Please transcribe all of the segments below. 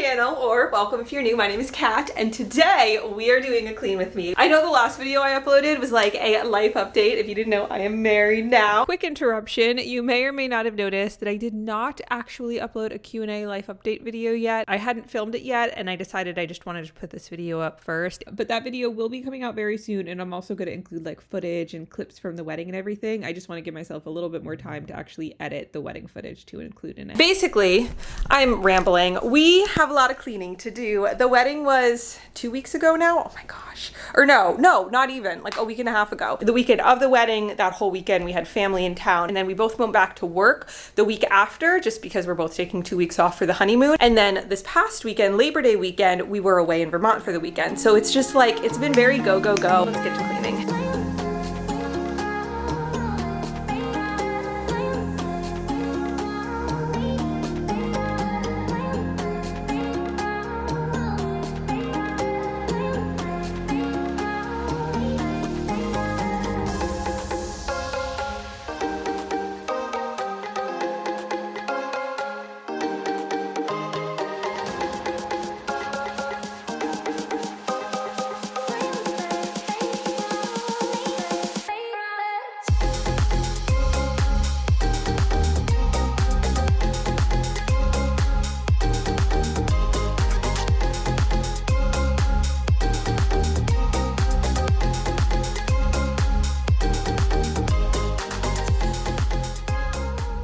channel, or welcome if you're new. My name is Kat, and today we are doing a clean with me. I know the last video I uploaded was like a life update. If you didn't know, I am married now. Quick interruption. You may or may not have noticed that I did not actually upload a Q&A life update video yet. I hadn't filmed it yet, and I decided I just wanted to put this video up first. But that video will be coming out very soon, and I'm also going to include like footage and clips from the wedding and everything. I just want to give myself a little bit more time to actually edit the wedding footage to include in it. Basically, I'm rambling. We have a lot of cleaning to do. The wedding was 2 weeks ago now. Oh my gosh. Or no, not even, like a week and a half ago. The weekend of the wedding, that whole weekend, we had family in town, and then we both went back to work the week after, just because we're both taking 2 weeks off for the honeymoon. And then this past weekend, Labor Day weekend, we were away in Vermont for the weekend. So it's just like, it's been very go, go, go. Let's get to cleaning.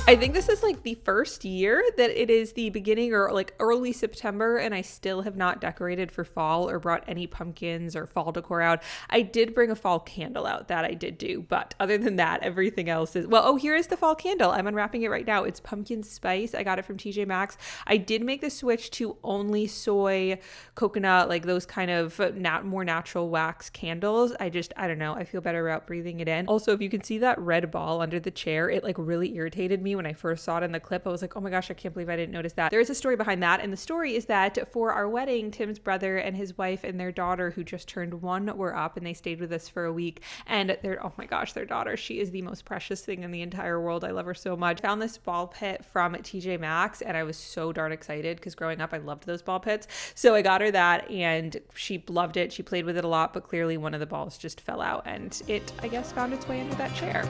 I think this is like the first year that it is the beginning or like early September, and I still have not decorated for fall or brought any pumpkins or fall decor out. I did bring a fall candle out, that I did do, but other than that, everything else is, well, oh, here is the fall candle. I'm unwrapping it right now. It's pumpkin spice. I got it from TJ Maxx. I did make the switch to only soy, coconut, like those kind of more natural wax candles. I don't know. I feel better about breathing it in. Also, if you can see that red ball under the chair, it like really irritated me when I first saw it in the clip. I was like, oh my gosh, I can't believe I didn't notice that. There is a story behind that, and the story is that for our wedding, Tim's brother and his wife and their daughter, who just turned 1, were up, and they stayed with us for a week. And oh my gosh, their daughter, she is the most precious thing in the entire world. I love her so much. Found this ball pit from TJ Maxx, and I was so darn excited because growing up, I loved those ball pits. So I got her that, and she loved it. She played with it a lot, but clearly one of the balls just fell out, and it, I guess, found its way under that chair.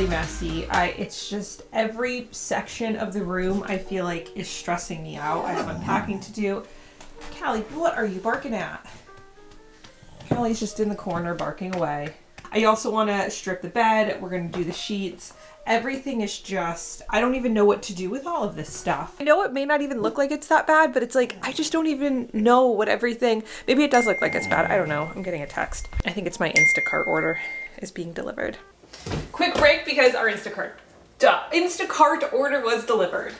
Messy. It's just every section of the room I feel like is stressing me out. I have unpacking to do. Callie, what are you barking at? Callie's just in the corner barking away. I also want to strip the bed. We're going to do the sheets. Everything is just, I don't even know what to do with all of this stuff. I know it may not even look like it's that bad, but it's like, I just don't even know what everything, maybe it does look like it's bad. I don't know. I'm getting a text. I think it's my Instacart order is being delivered. Quick break because our Instacart order was delivered.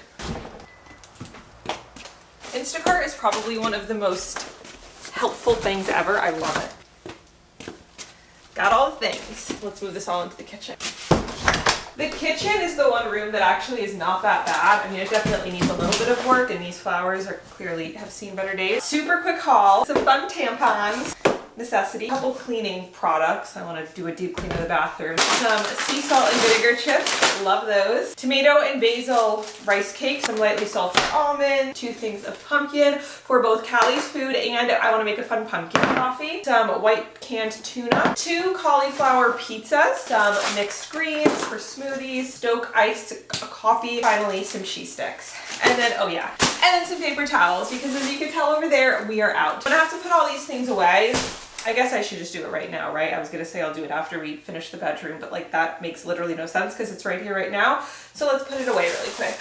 Instacart is probably one of the most helpful things ever. I love it. Got all the things. Let's move this all into the kitchen. The kitchen is the one room that actually is not that bad. I mean, it definitely needs a little bit of work, and these flowers are clearly have seen better days. Super quick haul. Some fun tampons. Necessity. A couple cleaning products. I want to do a deep clean of the bathroom. Some sea salt and vinegar chips. Love those. Tomato and basil rice cake. Some lightly salted almond. 2 things of pumpkin for both Callie's food, and I want to make a fun pumpkin coffee. Some white canned tuna. 2 cauliflower pizzas. Some mixed greens for smoothies. Stoke iced coffee. Finally, some cheese sticks. And then, oh yeah. And then some paper towels, because as you can tell over there, we are out. I'm gonna have to put all these things away. I guess I should just do it right now, right? I was gonna say I'll do it after we finish the bedroom, but like that makes literally no sense because it's right here right now. So let's put it away really quick.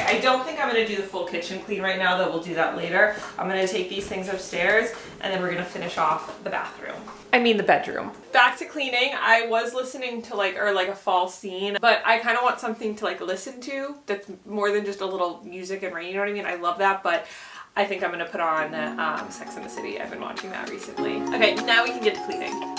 I don't think I'm gonna do the full kitchen clean right now, though we'll do that later. I'm gonna take these things upstairs and then we're gonna finish off the bathroom. I mean the bedroom. Back to cleaning. I was listening to like a fall scene, but I kind of want something to like listen to that's more than just a little music and rain, you know what I mean? I love that, but I think I'm gonna put on Sex and the City. I've been watching that recently. Okay, now we can get to cleaning.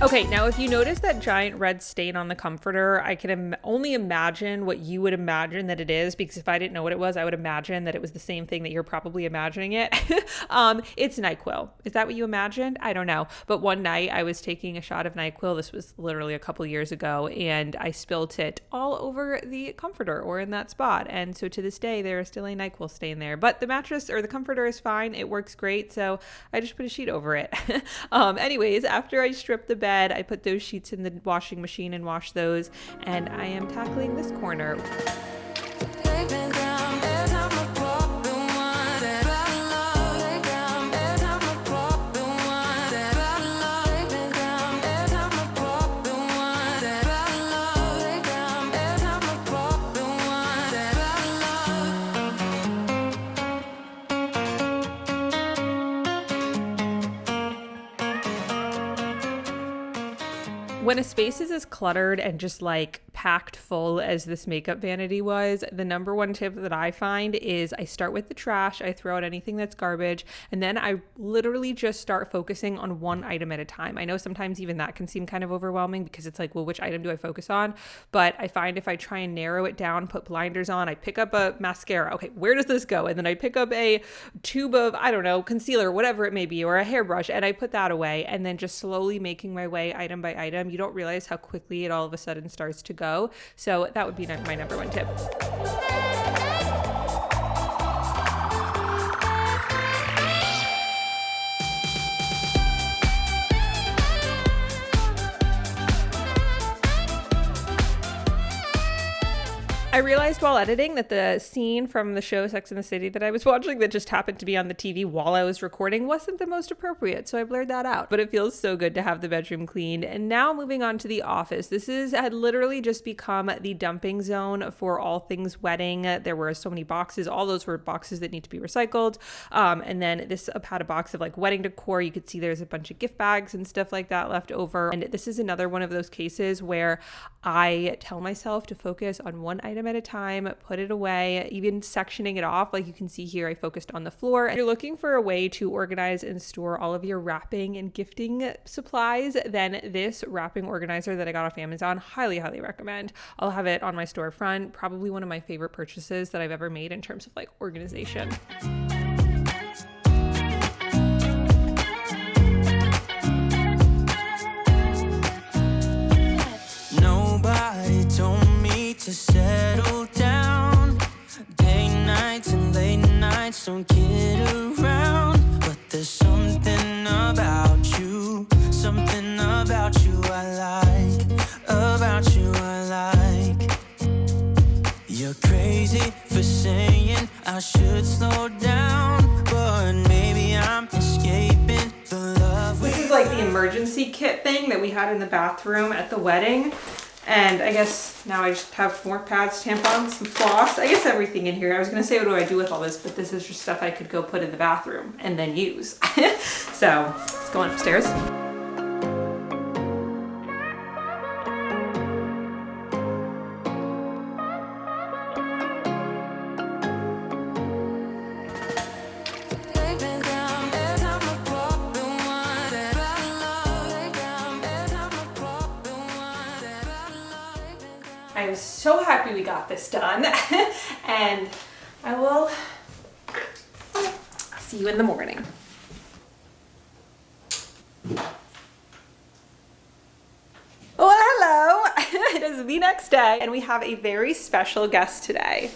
Okay, now if you notice that giant red stain on the comforter, I can only imagine what you would imagine that it is, because if I didn't know what it was, I would imagine that it was the same thing that you're probably imagining it. It's NyQuil. Is that what you imagined? I don't know. But one night I was taking a shot of NyQuil. This was literally a couple years ago, and I spilt it all over the comforter or in that spot. And so to this day, there is still a NyQuil stain there. But the mattress or the comforter is fine. It works great. So I just put a sheet over it. Anyways, after I stripped the bed, I put those sheets in the washing machine and washed those, and I am tackling this corner. When a space is as cluttered and just like packed full as this makeup vanity was, the number one tip that I find is I start with the trash, I throw out anything that's garbage, and then I literally just start focusing on one item at a time. I know sometimes even that can seem kind of overwhelming because it's like, well, which item do I focus on? But I find if I try and narrow it down, put blinders on, I pick up a mascara. Okay, where does this go? And then I pick up a tube of, I don't know, concealer, whatever it may be, or a hairbrush, and I put that away, and then just slowly making my way item by item. You don't realize how quickly it all of a sudden starts to go. So that would be my number one tip. I realized while editing that the scene from the show Sex and the City that I was watching that just happened to be on the TV while I was recording wasn't the most appropriate, so I blurred that out. But it feels so good to have the bedroom cleaned. And now moving on to the office. This had literally just become the dumping zone for all things wedding. There were so many boxes. All those were boxes that need to be recycled. And then this had a box of like wedding decor. You could see there's a bunch of gift bags and stuff like that left over. And this is another one of those cases where I tell myself to focus on one item at a time, put it away, even sectioning it off. Like you can see here, I focused on the floor. If you're looking for a way to organize and store all of your wrapping and gifting supplies, then this wrapping organizer that I got off Amazon, highly, highly recommend. I'll have it on my storefront. Probably one of my favorite purchases that I've ever made in terms of like organization. Nobody told me to settle down. Day nights and late nights don't get around. But there's something about you I like. About you I like. You're crazy for saying I should slow down, but maybe I'm escaping the love. This is like the emergency kit thing that we had in the bathroom at the wedding. And I guess now I just have more pads, tampons, some floss. I guess everything in here. I was going to say, what do I do with all this? But this is just stuff I could go put in the bathroom and then use. So let's go on upstairs. I'm so happy we got this done, and I will see you in the morning. Oh, hello. It has been Wednesday, and we have a very special guest today.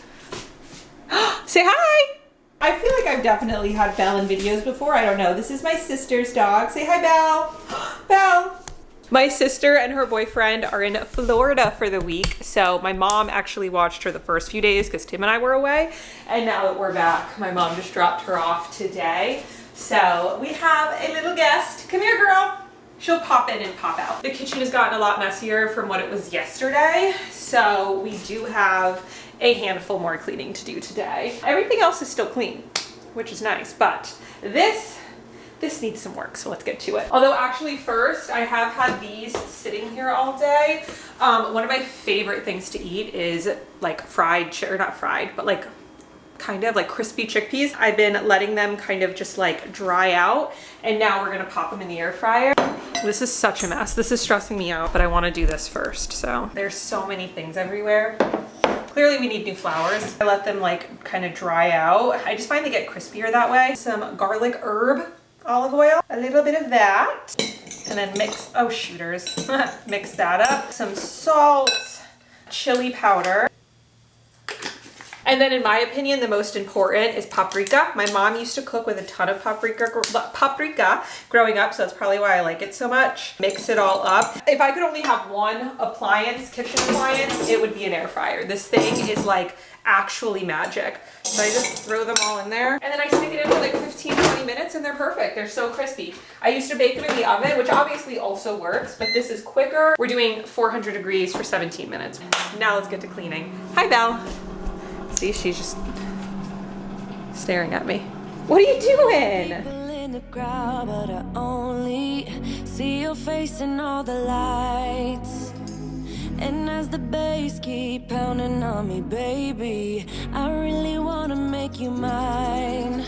Say hi! I feel like I've definitely had Belle in videos before. I don't know. This is my sister's dog. Say hi, Belle. Belle. My sister and her boyfriend are in Florida for the week. So my mom actually watched her the first few days because Tim and I were away. And now that we're back, my mom just dropped her off today. So we have a little guest. Come here, girl. She'll pop in and pop out. The kitchen has gotten a lot messier from what it was yesterday. So we do have a handful more cleaning to do today. Everything else is still clean, which is nice, but this needs some work, so let's get to it. Although actually first, I have had these sitting here all day. One of my favorite things to eat is like or not fried, but like kind of like crispy chickpeas. I've been letting them kind of just like dry out, and now we're gonna pop them in the air fryer. This is such a mess. This is stressing me out, but I wanna do this first. So there's so many things everywhere. Clearly we need new flowers. I let them like kind of dry out. I just find they get crispier that way. Some garlic herb olive oil, a little bit of that, and then mix, oh shooters, mix that up. Some salt, chili powder. And then in my opinion, the most important is paprika. My mom used to cook with a ton of paprika growing up, so that's probably why I like it so much. Mix it all up. If I could only have one appliance, kitchen appliance, it would be an air fryer. This thing is like actually magic. So I just throw them all in there, and then I stick it in for like 15-20 minutes, and they're perfect. They're so crispy. I used to bake them in the oven, which obviously also works, but this is quicker. We're doing 400 degrees for 17 minutes. Now let's get to cleaning. Hi, Belle. See, she's just staring at me. What are you doing? People in the crowd, but I only see your face in all the lights. And as the bass keep pounding on me, baby, I really wanna make you mine.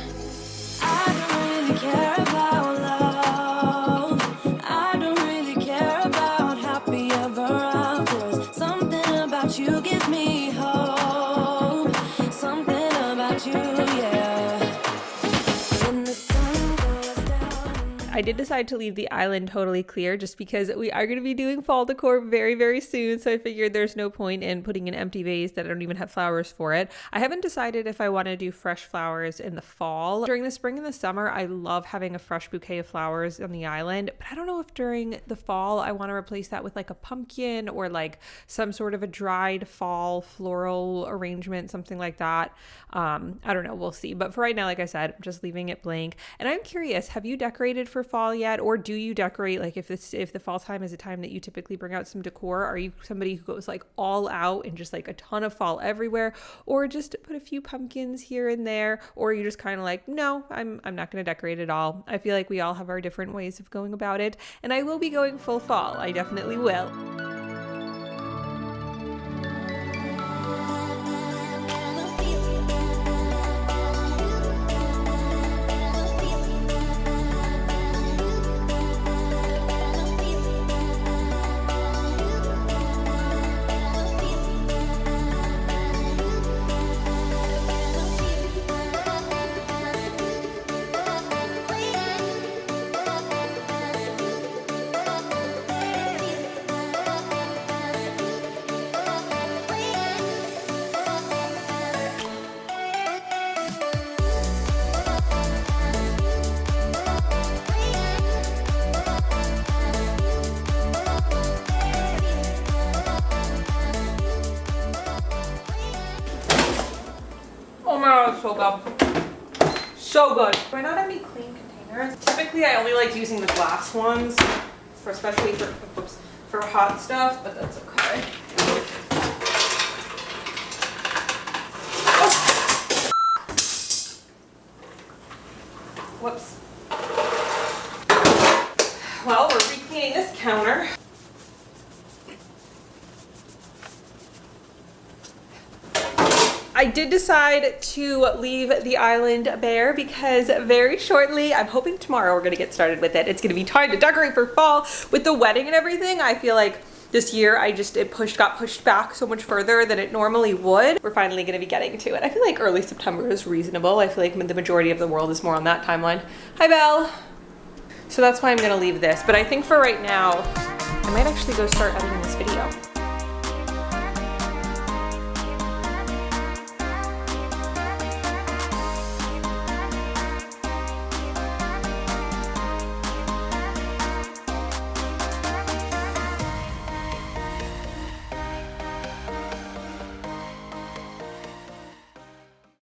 I don't really care about love. I don't really care about happy ever afters. Something about you gives me hope. Something about you, yeah. When the sun goes down. I did decide to leave the island totally clear just because we are going to be doing fall decor very, very soon. So I figured there's no point in putting an empty vase that I don't even have flowers for it. I haven't decided if I want to do fresh flowers in the fall. During the spring and the summer, I love having a fresh bouquet of flowers on the island, but I don't know if during the fall I want to replace that with like a pumpkin or like some sort of a dried fall floral arrangement, something like that. I don't know, we'll see. But for right now, like I said, I'm just leaving it blank. And I'm curious, have you decorated for fall yet, or do you decorate like if the fall time is a time that you typically bring out some decor? Are you somebody who goes like all out and just like a ton of fall everywhere, or just put a few pumpkins here and there, or are you just kind of like, no, I'm not going to decorate at all? I feel like we all have our different ways of going about it, and I will be going full fall. I definitely will. So good. So good. Do I not have any clean containers? Typically, I only like using the glass ones, especially for hot stuff, but that's okay. Whoops. Well, we're re-cleaning this counter. I did decide to leave the island bare because very shortly, I'm hoping tomorrow we're going to get started with it. It's going to be time to decorate for fall. With the wedding and everything, I feel like this year it got pushed back so much further than it normally would. We're finally going to be getting to it. I feel like early September is reasonable. I feel like the majority of the world is more on that timeline. Hi, Belle. So that's why I'm going to leave this. But I think for right now, I might actually go start editing this video.